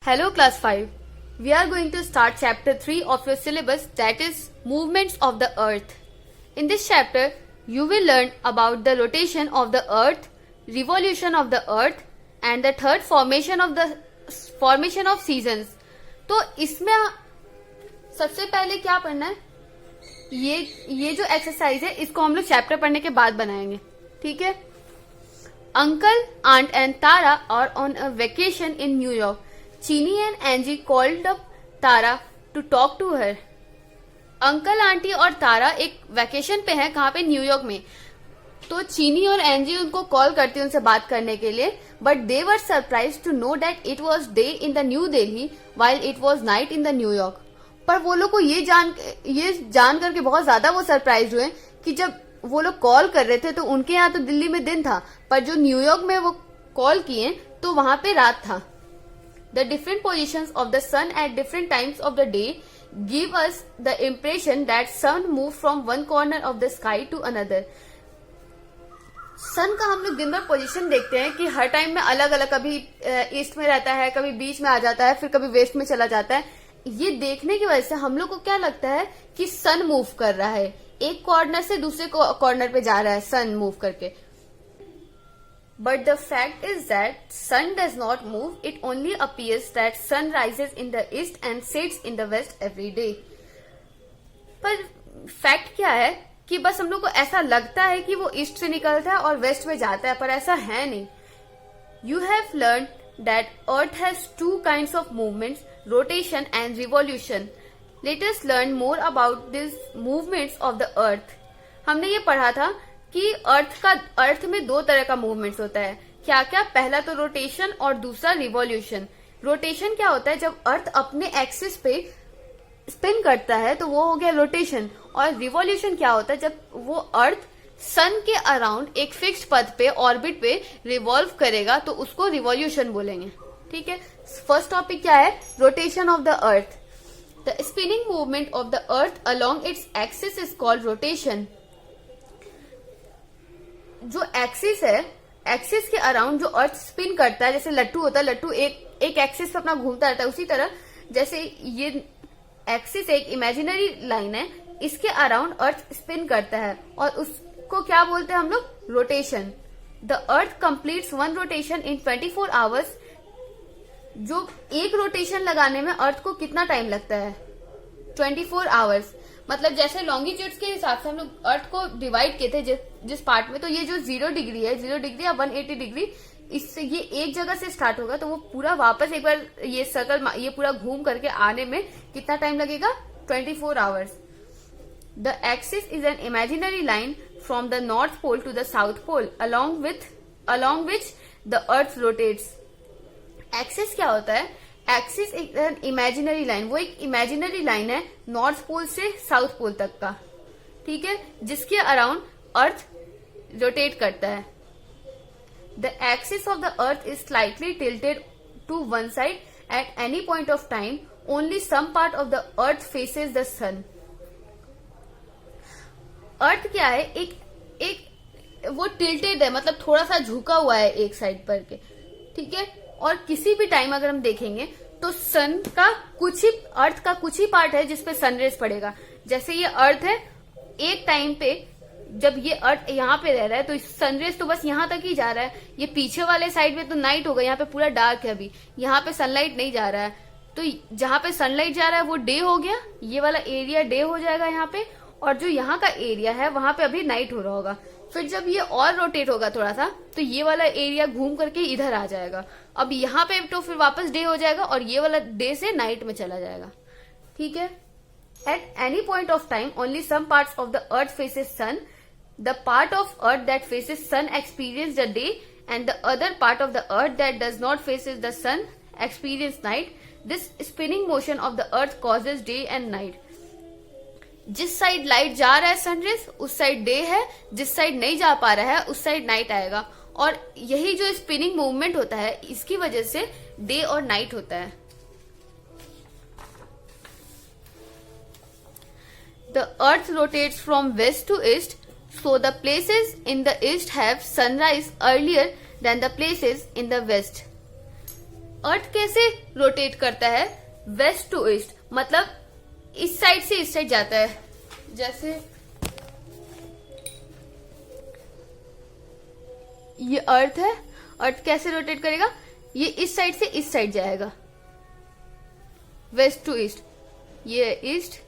Hello class 5. We are going to start chapter 3 of your syllabus, that is movements of the earth. In this chapter you will learn about the rotation of the earth, revolution of the earth and the third formation of seasons. तो इसमें सबसे पहले क्या पढ़ना है, ये जो exercise है इसको हम लोग चैप्टर पढ़ने के बाद बनाएंगे. ठीक है. Uncle, aunt and Tara are on a vacation in New York. Chini and Angie called up Tara to talk to her. Uncle aunty और तारा एक वैकेशन पे हैं. कहाँ पे? न्यूयॉर्क में. तो चीनी और एंजी उनको कॉल करती है उनसे बात करने के लिए. But they were surprise to know that it was day in the New Delhi while it was night in the New York. पर वो लोग को ये जान करके बहुत ज्यादा वो सरप्राइज हुए कि जब वो लोग कॉल कर रहे थे तो उनके यहाँ तो दिल्ली में दिन था, पर जो न्यूयॉर्क में वो कॉल किए तो वहां पे रात था. The different positions of the sun at different times of the day give us the impression that sun moves from one corner of the sky to another. सन का हम लोग दिन भर पोजीशन देखते हैं कि हर टाइम में अलग अलग, कभी ईस्ट में रहता है, कभी बीच में आ जाता है, फिर कभी वेस्ट में चला जाता है. ये देखने की वजह से हम लोग को क्या लगता है कि सन मूव कर रहा है, एक कॉर्नर से दूसरे कॉर्नर पे जा रहा है सन मूव करके. But the fact is that sun does not move. It only appears that sun rises in the east and sets in the west every day. पर फैक्ट क्या है कि बस हम लोग को ऐसा लगता है कि वो ईस्ट से निकलता है और वेस्ट में जाता है, पर ऐसा है नहीं. You have learned that Earth has two kinds of movements, rotation and revolution. Let us learn more about these movements of the Earth. हमने ये पढ़ा था कि अर्थ में दो तरह का मूवमेंट्स होता है. क्या क्या? पहला तो रोटेशन और दूसरा रिवॉल्यूशन. रोटेशन क्या होता है? जब अर्थ अपने एक्सिस पे स्पिन करता है तो वो हो गया रोटेशन. और रिवॉल्यूशन क्या होता है? जब वो अर्थ सन के अराउंड एक फिक्स्ड पथ पे, ऑर्बिट पे रिवॉल्व करेगा तो उसको रिवॉल्यूशन बोलेंगे. ठीक है. फर्स्ट टॉपिक क्या है? Rotation of the earth. The spinning movement of the earth along its axis is called rotation. जो एक्सिस है, एक्सिस के अराउंड जो अर्थ स्पिन करता है, जैसे लट्टू होता है, लट्टू एक एक्सिस पे अपना घूमता रहता है, उसी तरह जैसे ये एक्सिस एक इमेजिनरी लाइन है, इसके अराउंड अर्थ स्पिन करता है और उसको क्या बोलते हैं हम लोग? Rotation. The earth completes one rotation in 24 hours. जो एक रोटेशन लगाने में अर्थ को कितना टाइम लगता है? 24 आवर्स. मतलब जैसे लॉन्गिट्यूड्स के हिसाब से हम लोग अर्थ को डिवाइड किए थे जिस पार्ट में, तो ये जो 0 डिग्री है, 0 डिग्री या 180 डिग्री, इससे ये एक जगह से स्टार्ट होगा तो वो पूरा वापस एक बार ये सर्कल ये पूरा घूम करके आने में कितना टाइम लगेगा? 24 hours. The axis is an imaginary line from the north pole to the south pole along which the earth rotates. Axis क्या होता है? एक्सिस एक इमेजिनरी लाइन, वो एक इमेजिनरी लाइन है नॉर्थ पोल से साउथ पोल तक का. ठीक है. जिसके अराउंड अर्थ रोटेट करता है. The axis of the earth is slightly tilted to one side at any point of time. Only some part of the earth faces the sun. Earth क्या है? एक वो टिल्टेड है, मतलब थोड़ा सा झुका हुआ है एक साइड पर के. ठीक है. और किसी भी टाइम अगर हम देखेंगे तो सन का अर्थ का कुछ ही पार्ट है जिसपे सनरेज पड़ेगा. जैसे ये अर्थ है, एक टाइम पे जब ये अर्थ यहाँ पे रह रहा है तो सनरेज तो बस यहाँ तक ही जा रहा है. ये पीछे वाले साइड में तो नाइट होगा, यहाँ पे पूरा डार्क है. अभी यहाँ पे सनलाइट नहीं जा रहा है, तो जहाँ पे सनलाइट जा रहा है वो डे हो गया, ये वाला एरिया डे हो जाएगा यहाँ पे. और जो यहाँ का एरिया है वहां पे अभी नाइट हो रहा होगा. फिर जब ये और रोटेट होगा थोड़ा सा तो ये वाला एरिया घूम करके इधर आ जाएगा. अब यहाँ पे तो फिर वापस डे हो जाएगा और ये वाला डे से नाइट में चला जाएगा. ठीक है. At any point of time only some parts of the earth faces sun. The part of earth that faces sun experience the day and the other part of the earth that does not faces the sun experience night. This spinning motion of the earth causes day and night. जिस side light जा रहा है sun rays उस side day है, जिस side नहीं जा पा रहा है उस साइड नाइट आएगा. और यही जो स्पिनिंग मूवमेंट होता है इसकी वजह से डे और नाइट होता है. The earth rotates from west to east, so the places in the east have sunrise earlier than the places in the west. Earth कैसे रोटेट करता है? वेस्ट टू ईस्ट, मतलब इस साइड से इस साइड जाता है। जैसे ये अर्थ है, अर्थ कैसे रोटेट करेगा? ये इस साइड से इस साइड जाएगा, वेस्ट टू ईस्ट। ये ईस्ट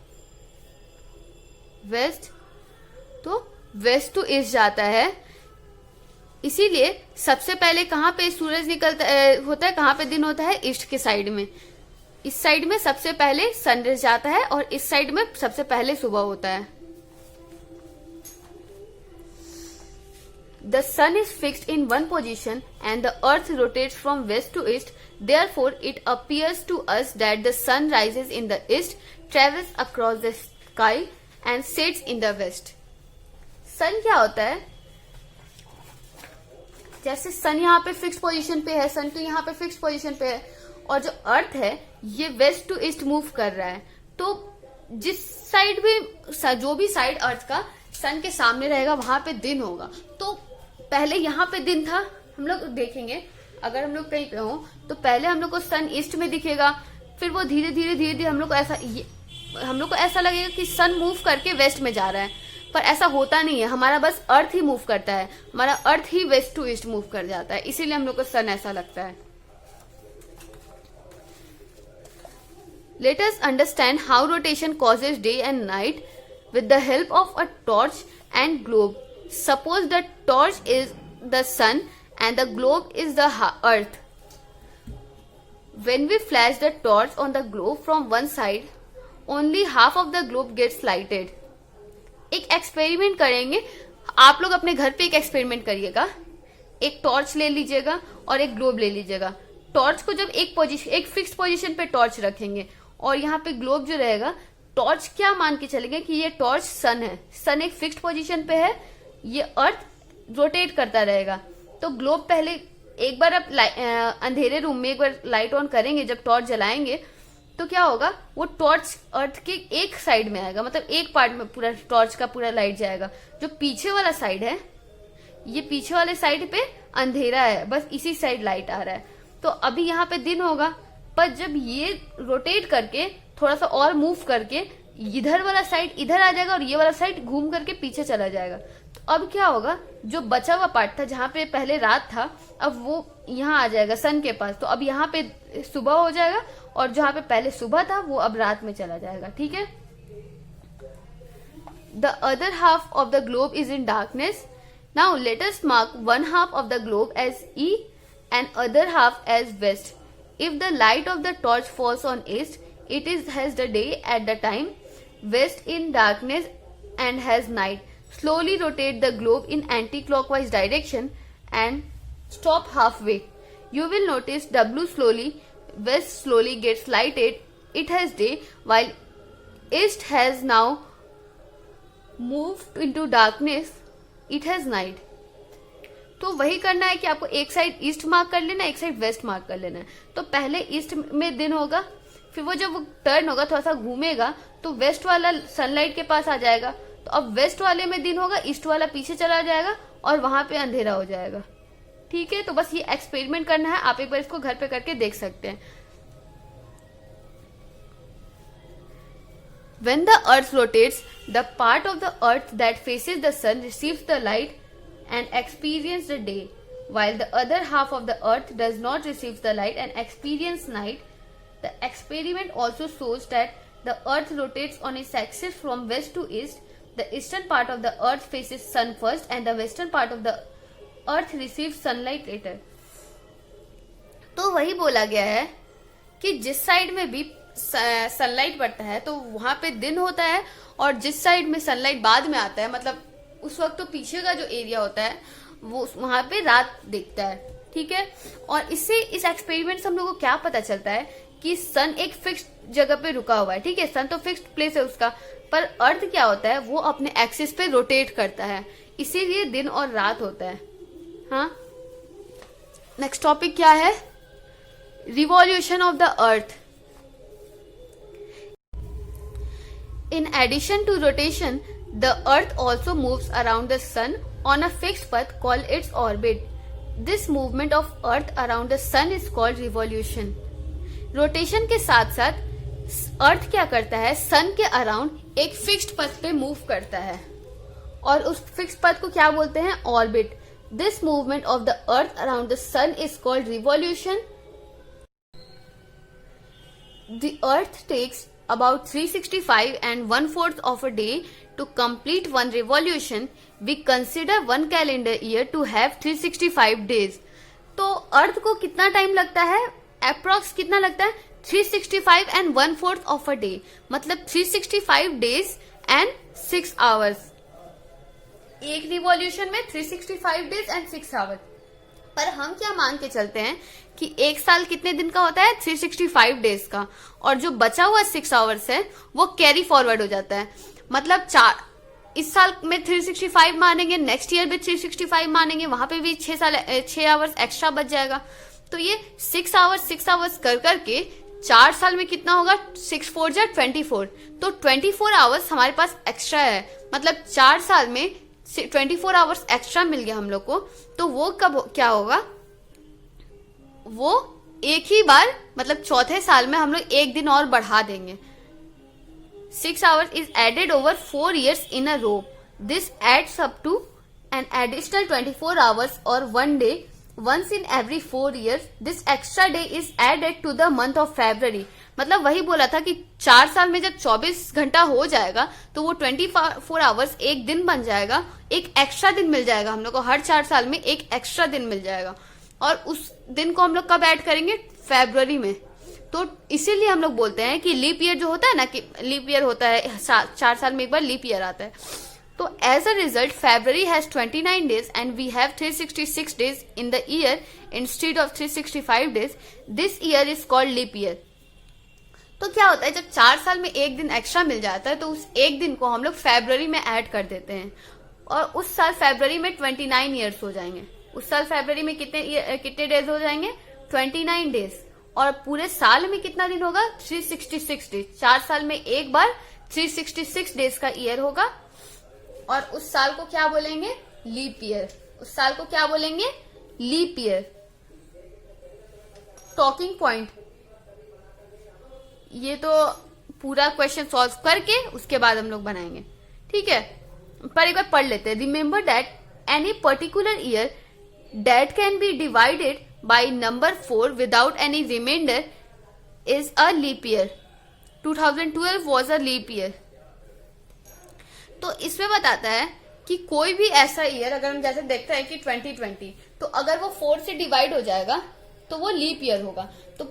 वेस्ट, तो वेस्ट टू ईस्ट जाता है। इसीलिए सबसे पहले कहां पे सूरज निकलता होता है, कहां पे दिन होता है? ईस्ट के साइड में। इस साइड में सबसे पहले सनराइज जाता है और इस साइड में सबसे पहले सुबह होता है। The sun is fixed in one position and the earth rotates from west to east. Therefore, it appears to us that the sun rises in the east, travels across the sky and sets in the west. सन क्या होता है? जैसे सन यहाँ पे fix position पे है, सन तो यहाँ पे फिक्स पोजीशन पे है, और जो अर्थ है ये वेस्ट टू ईस्ट मूव कर रहा है। तो जिस साइड भी, जो भी साइड अर्थ का सन के सामने रहेगा वहां पे दिन होगा। तो पहले यहाँ पे दिन था, हम लोग देखेंगे अगर हम लोग कहीं पे हो तो पहले हम लोग को सन ईस्ट में दिखेगा, फिर वो धीरे धीरे हम लोग को ऐसा लगेगा कि सन मूव करके वेस्ट में जा रहा है, पर ऐसा होता नहीं है। हमारा बस अर्थ ही मूव करता है, हमारा अर्थ ही वेस्ट टू ईस्ट मूव कर जाता है, इसीलिए हम लोग को सन ऐसा लगता है। Let us understand how rotation causes day and night with the help of a torch and globe. Suppose the torch is the sun and the globe is the earth. When we flash the torch on the globe from one side, only half of the globe gets lighted. एक experiment करेंगे, आप लोग अपने घर पे एक experiment करिएगा। एक टॉर्च ले लीजिएगा और एक ग्लोब ले लीजिएगा। टॉर्च को जब एक फिक्स पोजीशन पे टॉर्च रखेंगे और यहाँ पे ग्लोब जो रहेगा, टॉर्च क्या मान के चलेंगे कि ये टॉर्च सन है, सन एक फिक्स्ड पोजीशन पे है, ये अर्थ रोटेट करता रहेगा। तो ग्लोब पहले एक बार आप अंधेरे रूम में एक बार लाइट ऑन करेंगे, जब टॉर्च जलाएंगे तो क्या होगा, वो टॉर्च अर्थ के एक साइड में आएगा, मतलब एक पार्ट में पूरा टॉर्च का पूरा लाइट जाएगा। जो पीछे वाला साइड है, ये पीछे वाले साइड पे अंधेरा है, बस इसी साइड लाइट आ रहा है। तो अभी यहाँ पे दिन होगा, पर जब ये रोटेट करके थोड़ा सा और मूव करके इधर वाला साइड इधर आ जाएगा और ये वाला साइड घूम करके पीछे चला जाएगा। तो अब क्या होगा, जो बचा हुआ पार्ट था जहां पे पहले रात था, अब वो यहाँ आ जाएगा सन के पास। तो अब यहाँ पे सुबह हो जाएगा और जहां पे पहले सुबह था वो अब रात में चला जाएगा। ठीक है। The other half of the globe is in darkness. Now let us mark one half of the globe as E and other half as west. If the light of the torch falls on east, it has the day at the time, west in darkness and has night. Slowly rotate the globe in anti-clockwise direction and stop halfway. You will notice W slowly, west slowly gets lighted, it has day, while east has now moved into darkness, it has night. तो वही करना है कि आपको एक side east mark कर लेना है, एक साइड वेस्ट मार्क कर लेना है। तो पहले ईस्ट में दिन होगा, फिर वो जब वो टर्न होगा थोड़ा सा घूमेगा तो वेस्ट वाला सनलाइट के पास आ जाएगा। तो अब वेस्ट वाले में दिन होगा, ईस्ट वाला पीछे चला जाएगा और वहां पे अंधेरा हो जाएगा। ठीक है। तो बस ये एक्सपेरिमेंट करना है, आप एक बार इसको घर पे करके देख सकते हैं। When the earth rotates, the part of the earth that faces the sun receives the light and experience the day, while the other half of the earth does not receive the light and experience night. The experiment also shows that the earth rotates on its axis from west to east. The eastern part of the earth faces sun first and the western part of the earth receives sunlight later. तो वही बोला गया है कि जिस side में भी sunlight पड़ता है तो वहां पे दिन होता है, और जिस साइड में सनलाइट बाद में आता है, मतलब उस वक्त तो पीछे का जो एरिया होता है वो वहां पे रात दिखता है। ठीक है। और इससे इस एक्सपेरिमेंट से हम लोग को क्या पता चलता है कि सन एक फिक्स्ड जगह पे रुका हुआ है। ठीक है, सन तो फिक्स्ड प्लेस है उसका, पर अर्थ क्या होता है, वो अपने एक्सिस पे रोटेट करता है, इसीलिए दिन और रात होता है। हाँ, नेक्स्ट टॉपिक क्या है, revolution of the earth. In addition to rotation, the earth also moves around the sun on a fixed path called its orbit. This movement of earth around the sun is called revolution. Rotation के साथ साथ अर्थ क्या करता है, सन के around एक fixed पथ पे मूव करता है और उस फिक्स्ड पथ को क्या बोलते हैं, orbit. This movement of the earth around the sun is called revolution. The earth takes about 365 and 1/4 of a day to complete one revolution. We consider one calendar year to have 365 days. तो अर्थ को कितना time लगता है, approx कितना लगता है, 365 and 1/4 of a day, मतलब 365 days and 6 hours। एक रिवॉल्यूशन में 365 डेज एंड 6 आवर्स। पर हम क्या मान के चलते हैं कि एक साल कितने दिन का होता है, 365 डेज का, और जो बचा हुआ 6 आवर्स है वो कैरी फॉरवर्ड हो जाता है। मतलब इस साल में 365 मानेंगे, नेक्स्ट ईयर भी 365 मानेंगे, वहां पे भी 6 आवर्स एक्स्ट्रा बच जाएगा। तो ये 6 आवर्स कर करके 4 साल में कितना होगा, 6 4 जा 24। तो 24 आवर्स हमारे पास एक्स्ट्रा है, मतलब 4 साल में 24 आवर्स एक्स्ट्रा मिल गया हम लोग को। तो वो कब क्या होगा, वो एक ही बार, मतलब चौथे साल में हम लोग एक दिन और बढ़ा देंगे। 6 hours is added over 4 years in a row. This adds up to an additional 24 hours or 1 day once in every 4 years. This extra day is added to the month of February. मतलब वही बोला था कि 4 साल में जब 24 घंटा हो जाएगा तो वो 24 आवर्स एक दिन बन जाएगा, एक एक्स्ट्रा दिन मिल जाएगा हम लोग को। हर 4 साल में एक एक्स्ट्रा दिन मिल जाएगा और उस दिन को हम लोग कब ऐड करेंगे, फरवरी में। तो इसीलिए हम लोग बोलते हैं कि लीप ईयर जो होता है ना, कि लीप ईयर होता है 4 साल में एक बार लीप ईयर आता है। तो as a result February has 29 days and we have 366 days in the year instead of 365 days. This year is called leap year. तो क्या होता है, जब 4 साल में एक दिन एक्स्ट्रा मिल जाता है तो उस एक दिन को हम लोग फरवरी में ऐड कर देते हैं और उस साल फरवरी में 29 ईयर्स हो जाएंगे। उस साल फरवरी में कितने डेज हो जाएंगे, 29 डेज। और पूरे साल में कितना दिन होगा, 366 डेज। 4 साल में एक बार 366 डेज का ईयर होगा और उस साल को क्या बोलेंगे, लीप ईयर। उस साल को क्या बोलेंगे, लीप ईयर। टॉकिंग पॉइंट, ये तो पूरा क्वेश्चन सॉल्व करके उसके बाद हम लोग बनाएंगे, ठीक है। पर एक बार पढ़ लेते हैं। Remember that any particular year that can be divided by number 4 without any remainder is a leap year. 2012 was a leap year. तो इसमें बताता है कि कोई भी ऐसा ईयर, अगर हम जैसे देखते हैं कि 2020, तो अगर वो 4 से डिवाइड हो जाएगा तो वो लीप ईयर होगा। तो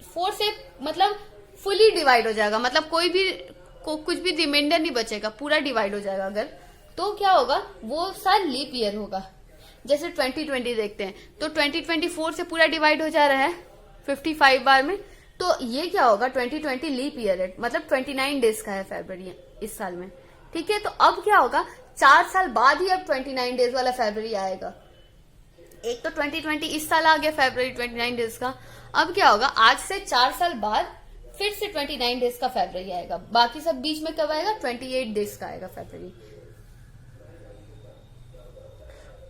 4 से मतलब फुली डिवाइड हो जाएगा, मतलब कुछ भी रिमाइंडर नहीं बचेगा, पूरा डिवाइड हो जाएगा अगर, तो क्या होगा, वो साल लीप ईयर होगा। जैसे 2020 देखते हैं तो 2024 से पूरा डिवाइड हो जा रहा है 55 बार में, तो ये क्या होगा, 2020 लीप ईयर है, मतलब 29 डेज का है फरवरी इस साल में, ठीक है। तो अब क्या होगा, 4 साल बाद ही अब 29 डेज वाला फरवरी आएगा। एक तो 2020 इस साल आ गया फरवरी 29 डेज का, अब क्या होगा, आज से 4 साल बाद फिर से 29 डेज का फरवरी आएगा। बाकी सब बीच में कब आएगा, 28 डेज का आएगा फरवरी।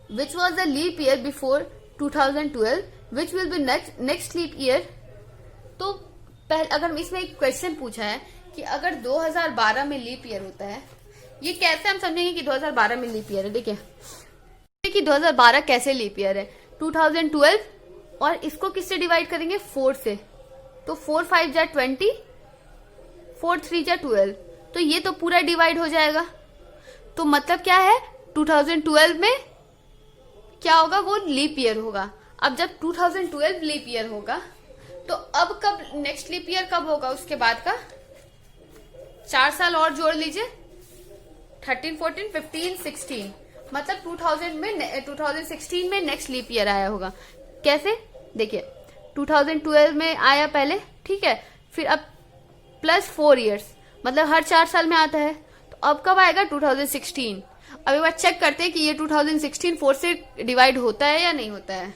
Which was the leap year before 2012? Which will be next leap year? तो पहले अगर इसमें एक क्वेश्चन पूछा है कि अगर 2012 में लीप ईयर होता है, ये कैसे हम समझेंगे कि 2012 में लीप ईयर है। देखिए कि 2012 कैसे लीप ईयर है, 2012 और इसको किससे डिवाइड करेंगे, 4 से। तो 4 5 जा 20, 4 3 जा 12, तो ये तो पूरा डिवाइड हो जाएगा। तो मतलब क्या है, 2012 में क्या होगा, वो लीप ईयर होगा। अब जब 2012 लीप ईयर होगा तो अब कब नेक्स्ट लीप ईयर कब होगा, उसके बाद का 4 साल और जोड़ लीजिए, 13 14 15 16, मतलब 2016 में नेक्स्ट लीप ईयर आया होगा। कैसे, देखिए 2012 में आया पहले, ठीक है, फिर अब प्लस 4 इयर्स, मतलब हर 4 साल में आता है। तो अब कब आएगा, 2016। अब एक बार चेक करते हैं कि ये 2016 4 से डिवाइड होता है या नहीं होता है।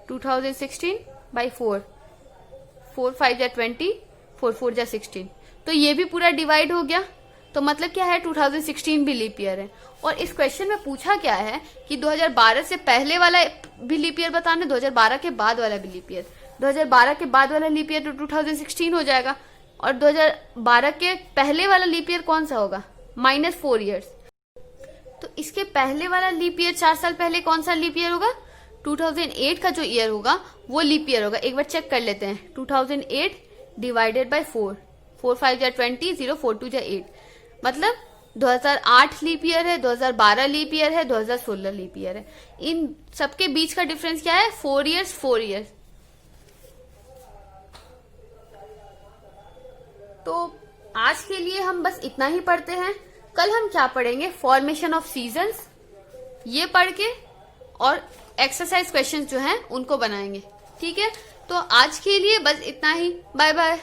2016 बाई 4, 4 5 जा 20, 4 4 जा 16, तो ये भी पूरा डिवाइड हो गया। तो मतलब क्या है 2016 भी लीप ईयर है। और इस क्वेश्चन में पूछा क्या है कि 2012 से पहले वाला भी लीप ईयर बताना, 2012 के बाद वाला भी लीप ईयर। 2012 के बाद वाला लीप ईयर तो 2016 हो जाएगा, और 2012 के पहले वाला लीप ईयर कौन सा होगा, -4 ईयर्स। तो इसके पहले वाला लीप ईयर 4 साल पहले कौन सा लीप ईयर होगा, 2008 का जो ईयर होगा वो लीप ईयर होगा। एक बार चेक कर लेते हैं, 2008 डिवाइडेड बाय 4, 4 5 जा 20, 0 4 2 जा 8, मतलब 2008 लीप ईयर है, 2012 लीप ईयर है, 2016 लीप ईयर है। इन सबके बीच का डिफरेंस क्या है, 4 ईयर्स 4 ईयर्स। तो आज के लिए हम बस इतना ही पढ़ते हैं। कल हम क्या पढ़ेंगे, फॉर्मेशन ऑफ सीजन्स, ये पढ़ के और एक्सरसाइज क्वेश्चंस जो हैं उनको बनाएंगे। ठीक है, तो आज के लिए बस इतना ही। Bye bye.